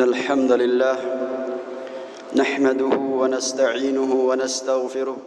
الحمد لله نحمده ونستعينه ونستغفره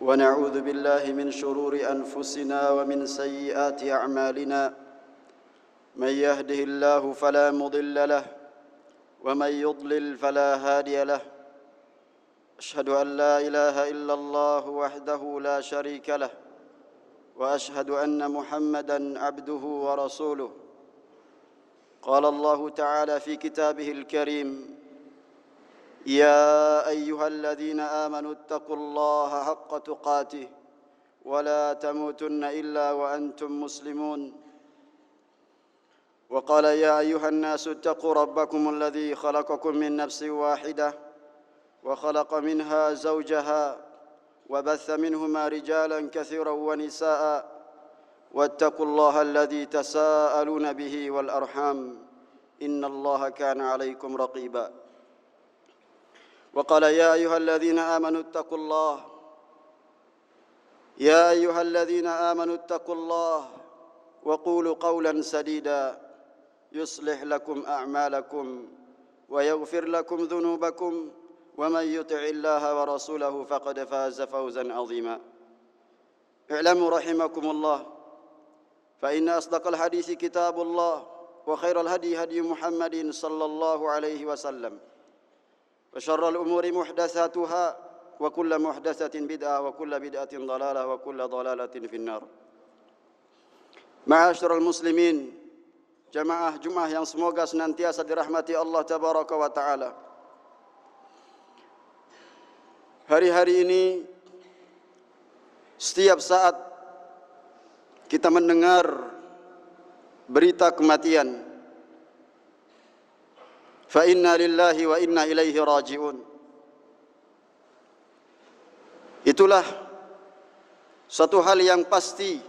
ونعوذ بالله من شرور أنفسنا ومن سيئات أعمالنا من يهده الله فلا مضل له ومن يضلل فلا هادي له أشهد أن لا إله إلا الله وحده لا شريك له وأشهد أن محمدًا عبده ورسوله قال الله تعالى في كتابه الكريم يا أيها الذين آمنوا اتقوا الله حق تقاته ولا تموتن إلا وأنتم مسلمون وقال يا أيها الناس اتقوا ربكم الذي خلقكم من نفس واحدة وخلق منها زوجها وبث منهما رجالا كثيرا ونساء واتقوا الله الذي تساءلون به والأرحام إن الله كان عليكم رقيبا وقال يا أيها الذين آمنوا اتقوا الله يا أيها الذين آمنوا اتقوا الله وقولوا قولا سديدا يصلح لكم أعمالكم ويغفر لكم ذنوبكم ومن يطع الله ورسوله فقد فاز فوزا عظيما اعلموا رحمكم الله فإن أصدق الحديث كتاب الله وخير الهدي هدي محمد صلى الله عليه وسلم وشر الأمور محدثاتها وكل محدثة بدعة وكل بدعة ضلالة وكل ضلالة في النار. Ma'asyiral muslimin, jamaah Jumat yang semoga senantiasa dirahmati Allah tabaraka wa taala. Hari-hari ini setiap saat kita mendengar berita kematian. Fa inna lillahi wa inna ilaihi raji'un. Itulah satu hal yang pasti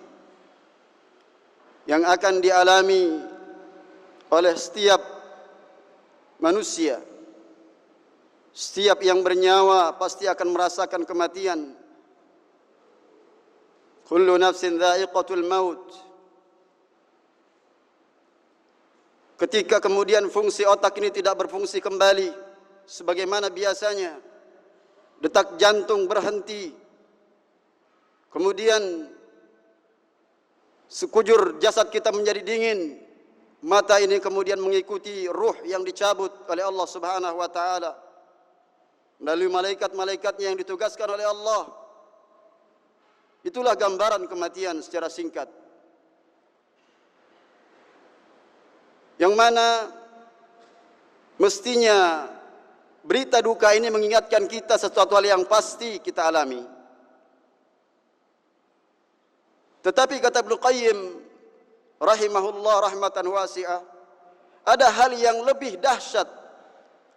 yang akan dialami oleh setiap manusia. Setiap yang bernyawa pasti akan merasakan kematian. Kullu nafsin dha'iqatul maut. Ketika kemudian fungsi otak ini tidak berfungsi kembali sebagaimana biasanya, detak jantung berhenti, kemudian sekujur jasad kita menjadi dingin, mata ini kemudian mengikuti ruh yang dicabut oleh Allah Subhanahu wa taala melalui malaikat-malaikatnya yang ditugaskan oleh Allah. Itulah gambaran kematian secara singkat. Yang mana mestinya berita duka ini mengingatkan kita sesuatu hal yang pasti kita alami. Tetapi kata Ibnu Qayyim rahimahullah rahmatan wasi'ah, ada hal yang lebih dahsyat,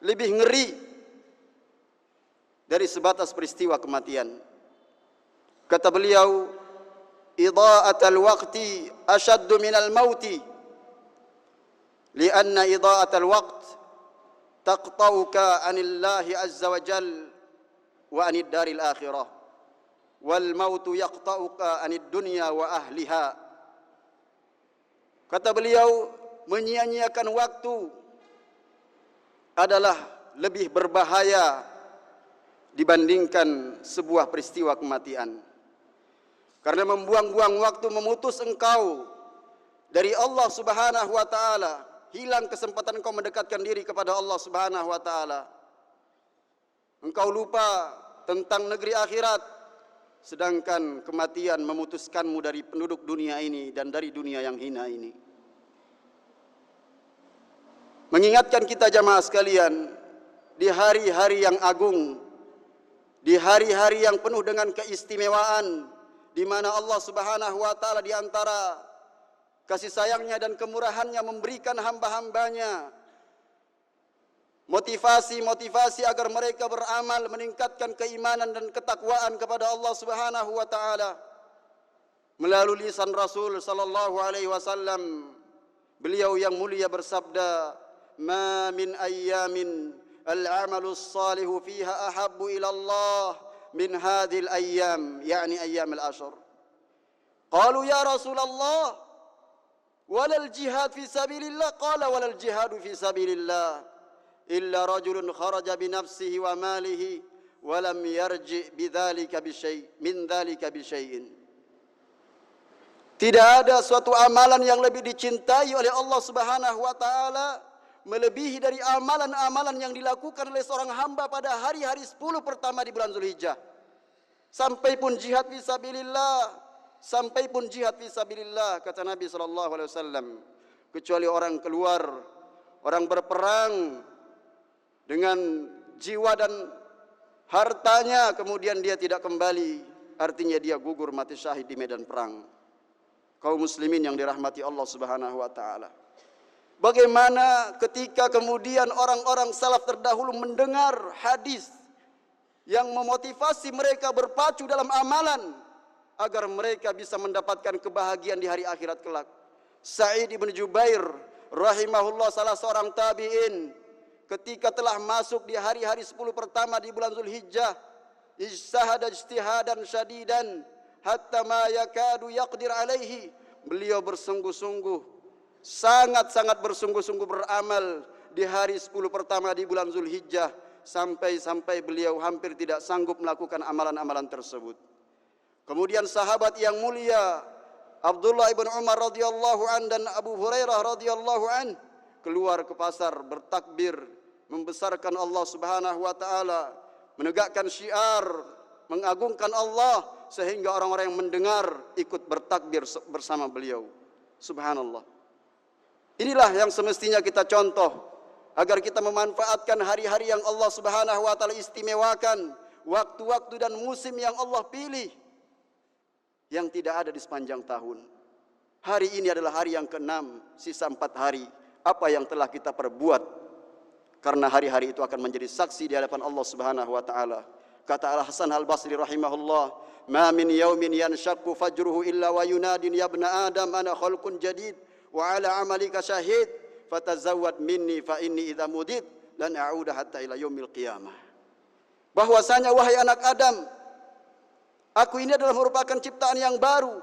lebih ngeri dari sebatas peristiwa kematian. Kata beliau, idha'atul waqti ashaddu minal mauti lianna idha'atul waqt taqta'uka anillahi azza wa jal wa anid daril akhirah wal mautu yaqta'uka anid dunya wa ahliha. Kata beliau, menyia-nyiakan waktu adalah lebih berbahaya dibandingkan sebuah peristiwa kematian. Karena membuang-buang waktu memutus engkau dari Allah Subhanahu wa taala, hilang kesempatan engkau mendekatkan diri kepada Allah Subhanahu wa taala. Engkau lupa tentang negeri akhirat, sedangkan kematian memutuskanmu dari penduduk dunia ini dan dari dunia yang hina ini. Mengingatkan kita jamaah sekalian, di hari-hari yang agung, di hari-hari yang penuh dengan keistimewaan, di mana Allah Subhanahu wa taala di antara kasih sayangnya dan kemurahannya memberikan hamba-hambanya motivasi agar mereka beramal, meningkatkan keimanan dan ketakwaan kepada Allah Subhanahu wa taala melalui lisan Rasul sallallahu alaihi wasallam. Beliau yang mulia bersabda, "Ma min ayyamin al-'amalu as-salihu fiha ahabbu ila Allah min hadhil ayyam," yakni ayyam al-ashr. Qalu ya Rasulullah walal jihad fi sabilillah, qala walal jihadu fi sabilillah. illa rajulun kharaja bi nafsihi wa malihi wa lam yarji min dzalika bi syai'in. Tidak ada suatu amalan yang lebih dicintai oleh Allah Subhanahu wa taala melebihi dari amalan-amalan yang dilakukan oleh seorang hamba pada hari-hari 10 pertama di bulan Zulhijjah. Sampai pun jihad fisabilillah, kata Nabi sallallahu alaihi wasallam, kecuali orang keluar, orang berperang dengan jiwa dan hartanya, kemudian dia tidak kembali, artinya dia gugur mati syahid di medan perang. Kaum muslimin yang dirahmati Allah Subhanahu wa taala. Bagaimana ketika kemudian orang-orang salaf terdahulu mendengar hadis yang memotivasi mereka berpacu dalam amalan agar mereka bisa mendapatkan kebahagiaan di hari akhirat kelak. Sa'id ibn Jubair rahimahullah, salah seorang tabi'in, ketika telah masuk di hari-hari 10 pertama di bulan Zulhijjah, ijtihada ijtihadan syadidan hatta ma yakadu yaqdir alaihi. Beliau bersungguh-sungguh, sangat-sangat bersungguh-sungguh beramal di hari 10 pertama di bulan Zulhijjah, sampai beliau hampir tidak sanggup melakukan amalan-amalan tersebut. Kemudian sahabat yang mulia Abdullah ibn Umar radhiyallahu an dan Abu Hurairah radhiyallahu an keluar ke pasar bertakbir, membesarkan Allah Subhanahu wa taala, menegakkan syiar, mengagungkan Allah, sehingga orang-orang yang mendengar ikut bertakbir bersama beliau. Subhanallah. Inilah yang semestinya kita contoh agar kita memanfaatkan hari-hari yang Allah Subhanahu wa taala istimewakan, waktu-waktu dan musim yang Allah pilih yang tidak ada di sepanjang tahun. Hari ini adalah hari yang ke-6, sisa 4 hari. Apa yang telah kita perbuat? Karena hari-hari itu akan menjadi saksi di hadapan Allah Subhanahu wa taala. Kata Al-Hasan Al-Basri rahimahullah, "Ma min yaumin yanshaqqu fajruhu illa wa yunadin ya ibna Adam ana khalqun jadid wa ala amalika syahid fatazawwad minni fa inni idza mudid lan a'uda hatta ila yaumil qiyamah." Bahwasanya wahai anak Adam, aku ini adalah merupakan ciptaan yang baru.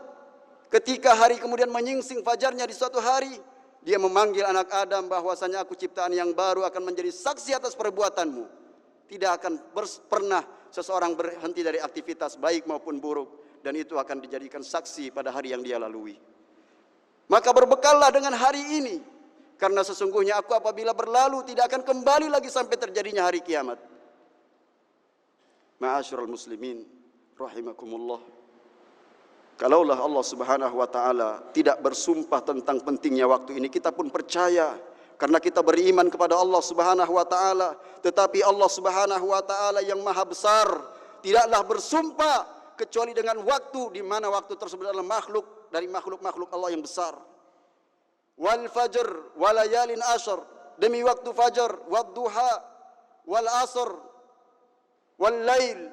Ketika hari kemudian menyingsing fajarnya di suatu hari, dia memanggil anak Adam bahwasanya aku ciptaan yang baru akan menjadi saksi atas perbuatanmu. Tidak akan pernah seseorang berhenti dari aktivitas baik maupun buruk, dan itu akan dijadikan saksi pada hari yang dia lalui. Maka berbekallah dengan hari ini, karena sesungguhnya aku apabila berlalu tidak akan kembali lagi sampai terjadinya hari kiamat. Ma'asyiral muslimin rahimakumullah. Kalaulah Allah Subhanahu wa taala tidak bersumpah tentang pentingnya waktu ini, kita pun percaya karena kita beriman kepada Allah Subhanahu wa taala. Tetapi Allah Subhanahu wa taala yang maha besar tidaklah bersumpah kecuali dengan waktu, di mana waktu tersebut adalah makhluk dari makhluk-makhluk Allah yang besar. Wal fajr wal layalin ashr, demi waktu fajar, wad duha wal asr wal lail,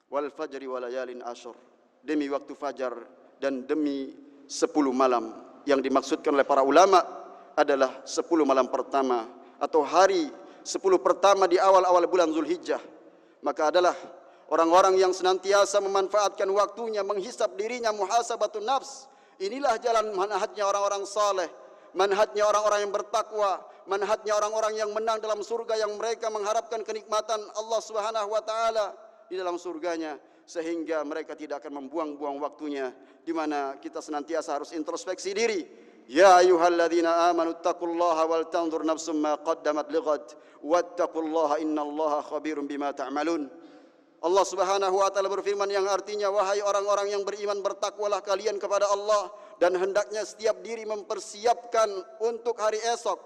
wal fajri wal layalin ashr, demi waktu fajar dan demi 10 malam. Yang dimaksudkan oleh para ulama adalah 10 malam pertama atau hari 10 pertama di awal-awal bulan Zulhijjah. Maka adalah orang-orang yang senantiasa memanfaatkan waktunya, menghisap dirinya, muhasabatun nafs. Inilah jalan manhajnya orang-orang saleh, manhajnya orang-orang yang bertakwa, manhajnya orang-orang yang menang dalam surga, yang mereka mengharapkan kenikmatan Allah Subhanahu wa taala di dalam surganya, sehingga mereka tidak akan membuang-buang waktunya, di mana kita senantiasa harus introspeksi diri. Ya ayyuhalladzina amanu taqullaha wal tanzur nafsum ma qaddamat lighad wattaqullaha innallaha khabirum bima ta'malun. Allah Subhanahu wa taala berfirman yang artinya, wahai orang-orang yang beriman, bertakwalah kalian kepada Allah, dan hendaknya setiap diri mempersiapkan untuk hari esok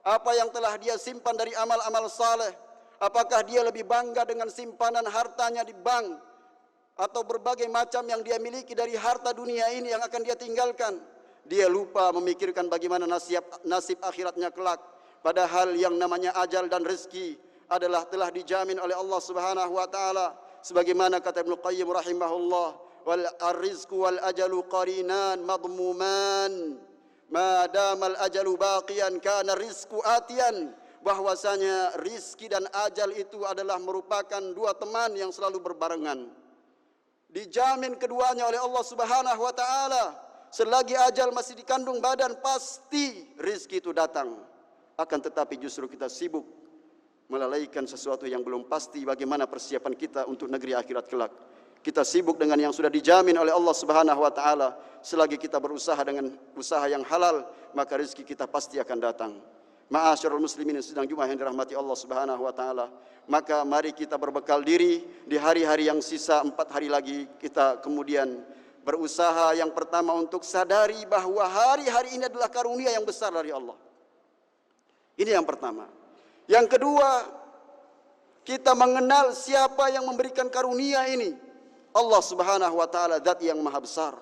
apa yang telah dia simpan dari amal-amal saleh. Apakah dia lebih bangga dengan simpanan hartanya di bank atau berbagai macam yang dia miliki dari harta dunia ini yang akan dia tinggalkan? Dia lupa memikirkan bagaimana nasib akhiratnya kelak. Padahal yang namanya ajal dan rezeki adalah telah dijamin oleh Allah Subhanahu wa taala, sebagaimana kata Ibnu Qayyim rahimahullah, wal rizqu wal ajalu qarinan madmuman ma damal ajalu baqiyan kana rizqu atiyan. Bahwasanya rizki dan ajal itu adalah merupakan dua teman yang selalu berbarengan. Dijamin keduanya oleh Allah Subhanahu wa taala. Selagi ajal masih dikandung badan, pasti rizki itu datang. Akan tetapi justru kita sibuk melalaikan sesuatu yang belum pasti bagaimana persiapan kita untuk negeri akhirat kelak. Kita sibuk dengan yang sudah dijamin oleh Allah Subhanahu wa taala. Selagi kita berusaha dengan usaha yang halal, maka rezeki kita pasti akan datang. Ma'asyiral muslimin yang sedang Jumat yang dirahmati Allah Subhanahu wa taala, maka mari kita berbekal diri di hari-hari yang sisa 4 hari lagi, kita kemudian berusaha yang pertama untuk sadari bahwa hari-hari ini adalah karunia yang besar dari Allah. Ini yang pertama. Yang kedua, kita mengenal siapa yang memberikan karunia ini. Allah Subhanahu wa taala, zat yang maha besar,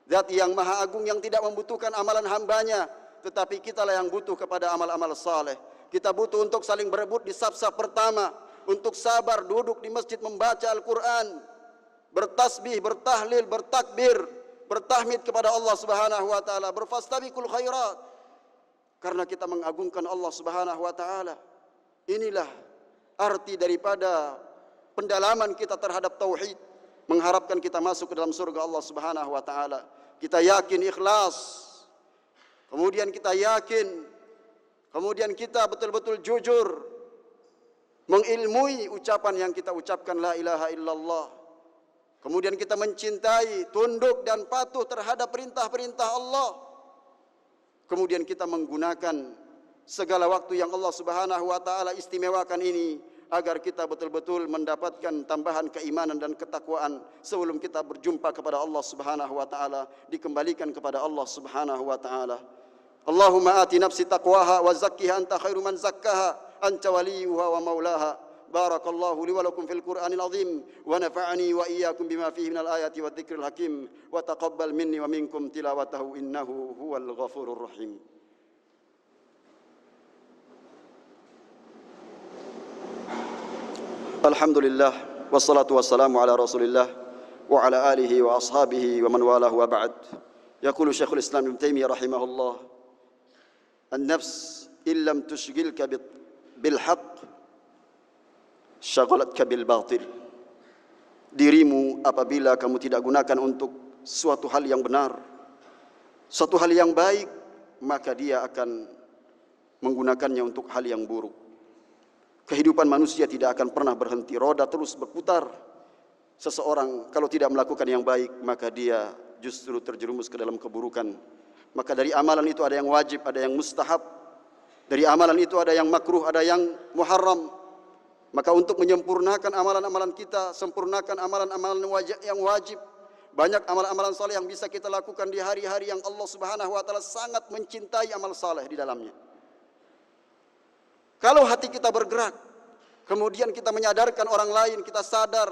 zat yang maha agung, yang tidak membutuhkan amalan hambanya, tetapi kitalah yang butuh kepada amal-amal saleh. Kita butuh untuk saling berebut di saf-saf pertama, untuk sabar duduk di masjid membaca Al-Quran, bertasbih, bertahlil, bertakbir, bertahmid kepada Allah Subhanahu wa taala, berfastabiqul khairat, karena kita mengagungkan Allah Subhanahu wa taala. Inilah arti daripada pendalaman kita terhadap tauhid, mengharapkan kita masuk ke dalam surga Allah Subhanahu wa taala. Kita yakin ikhlas, kemudian kita yakin, kemudian kita betul-betul jujur mengilmui ucapan yang kita ucapkan, la ilaha illallah. Kemudian kita mencintai, tunduk dan patuh terhadap perintah-perintah Allah. Kemudian kita menggunakan segala waktu yang Allah Subhanahu wa taala istimewakan ini agar kita betul-betul mendapatkan tambahan keimanan dan ketakwaan sebelum kita berjumpa kepada Allah Subhanahu wa taala, dikembalikan kepada Allah Subhanahu wa taala. Allahumma ati nafsi taqwaha wa zakkiha anta khairu man zakkaha anta waliyuha wa maulaha. Barakallahu li wa lakum fil Qur'anil azim wa nafa'ani wa iyyakum bima fihi minal ayati wadh-dhikril hakim wa taqabbal minni wa minkum tilawatahu innahu huwal ghafurur rahim. Alhamdulillah wassalatu wassalamu ala Rasulillah wa ala alihi wa ashabihi wa man walahu wa ba'd. Yaqulu Syekhul Islam Ibnu Taimiyah rahimahullah, an-nafs illam tushghilka bil haqq syagalatka bil batil. Dirimu apabila kamu tidak gunakan untuk suatu hal yang benar, suatu hal yang baik, maka dia akan menggunakannya untuk hal yang buruk. Kehidupan manusia tidak akan pernah berhenti, roda terus berputar. Seseorang kalau tidak melakukan yang baik, maka dia justru terjerumus ke dalam keburukan. Maka dari amalan itu ada yang wajib, ada yang mustahab. Dari amalan itu ada yang makruh, ada yang muharram. Maka untuk menyempurnakan amalan-amalan kita, sempurnakan amalan-amalan yang wajib. Banyak amalan-amalan saleh yang bisa kita lakukan di hari-hari yang Allah Subhanahu wa taala sangat mencintai amal saleh di dalamnya. Kalau hati kita bergerak, kemudian kita menyadarkan orang lain, kita sadar,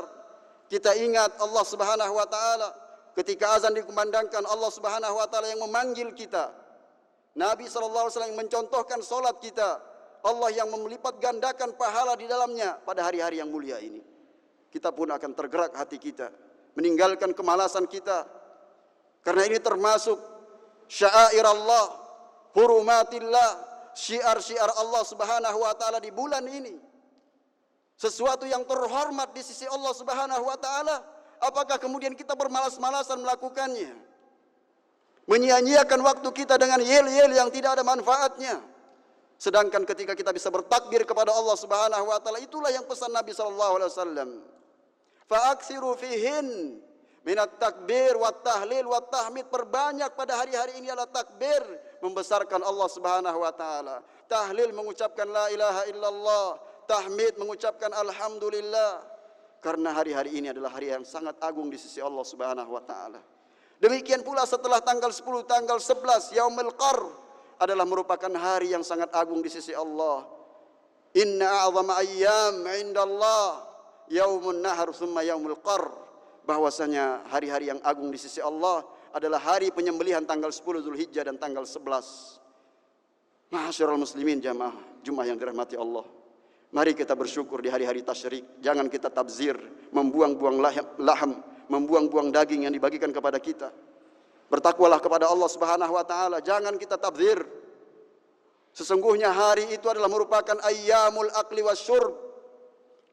kita ingat Allah Subhanahu wa taala. Ketika azan dikumandangkan, Allah Subhanahu wa taala yang memanggil kita. Nabi sallallahu alaihi wasallam yang mencontohkan salat kita. Allah yang melipat gandakan pahala di dalamnya pada hari-hari yang mulia ini. Kita pun akan tergerak hati kita, meninggalkan kemalasan kita. Karena ini termasuk sya'air Allah, hurumatillah, syiar-syiar Allah Subhanahu wa taala di bulan ini. Sesuatu yang terhormat di sisi Allah Subhanahu wa taala. Apakah kemudian kita bermalas-malasan melakukannya? Menyia-nyiakan waktu kita dengan yel-yel yang tidak ada manfaatnya. Sedangkan ketika kita bisa bertakbir kepada Allah Subhanahu wa taala, itulah yang pesan Nabi sallallahu alaihi wasallam. Fa'aksiru fihin minat takbir wa tahlil wa tahmid. Perbanyak pada hari-hari ini adalah takbir, membesarkan Allah Subhanahu wa taala. Tahlil mengucapkan la ilaha illallah, tahmid mengucapkan alhamdulillah. Karena hari-hari ini adalah hari yang sangat agung di sisi Allah Subhanahu wa taala. Demikian pula setelah tanggal 10, tanggal 11 Yaumul Qarr adalah merupakan hari yang sangat agung di sisi Allah. Inna a'zama ayyam 'indallah yaumun nahar tsumma yaumul qarr. Bahwasanya hari-hari yang agung di sisi Allah adalah hari penyembelihan tanggal 10 Zulhijjah dan tanggal 11. Ma'asyiral muslimin jamaah Jumat yang dirahmati Allah. Mari kita bersyukur di hari-hari tasyrik. Jangan kita tabzir, membuang-buang laham, membuang-buang daging yang dibagikan kepada kita. Bertakwalah kepada Allah Subhanahu wa taala, jangan kita tabzir. Sesungguhnya hari itu adalah merupakan ayyamul akli wasyurb.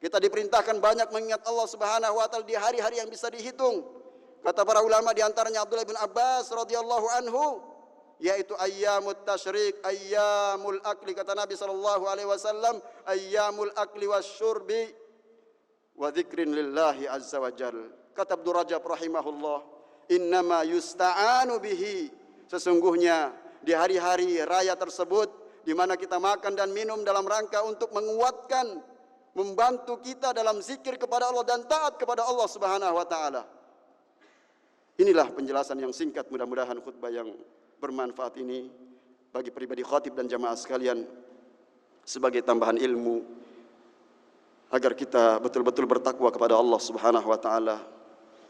Kita diperintahkan banyak mengingat Allah Subhanahu wa taala di hari-hari yang bisa dihitung. Kata para ulama di antaranya Abdullah bin Abbas radhiyallahu anhu, yaitu ayyamut tasyrik, ayyamul akli, kata Nabi sallallahu alaihi wasallam, ayyamul akli wasyurbi wa dzikrin lillahi azza wa jal. Kata Abdul Rajab rahimahullah, innama yusta'anu bihi, sesungguhnya di hari-hari raya tersebut di mana kita makan dan minum dalam rangka untuk menguatkan, membantu kita dalam zikir kepada Allah dan taat kepada Allah Subhanahu wa taala. Inilah penjelasan yang singkat, mudah-mudahan khutbah yang bermanfaat ini bagi pribadi khatib dan jamaah sekalian sebagai tambahan ilmu agar kita betul-betul bertakwa kepada Allah Subhanahu wa taala.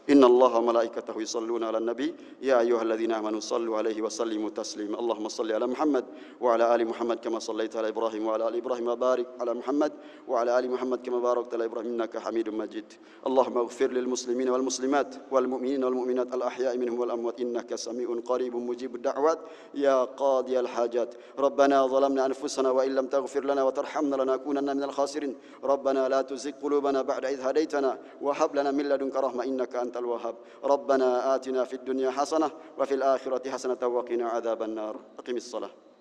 Innallaha wa malaikatahu yusholluna 'alan nabi ya ayyuhalladzina amanu shallu 'alaihi wa sallimu taslima. Allahumma shalli 'ala Muhammad wa 'ala ali Muhammad kama shallaita 'ala Ibrahim wa 'ala ali Ibrahim wa barik 'ala Muhammad wa 'ala ali Muhammad kama barakta 'ala Ibrahim innaka Hamidum Majid. Allahumma ighfir lil muslimina wal muslimat wal mu'minina wal mu'minat al ahya'i minhum wal amwat innaka sami'un qaribun mujibud da'wat ya qadiyal hajat. Rabbana zalamna anfusana wa illam taghfir lana wa tarhamna lanakunanna minal khasirin. Rabbana la tuzigh qulubana ba'da idh hadaitana wa hab lana min ladunka rahmah innaka الوهاب. ربنا آتنا في الدنيا حسنة وفي الآخرة حسنة وقنا عذاب النار. أقم الصلاة.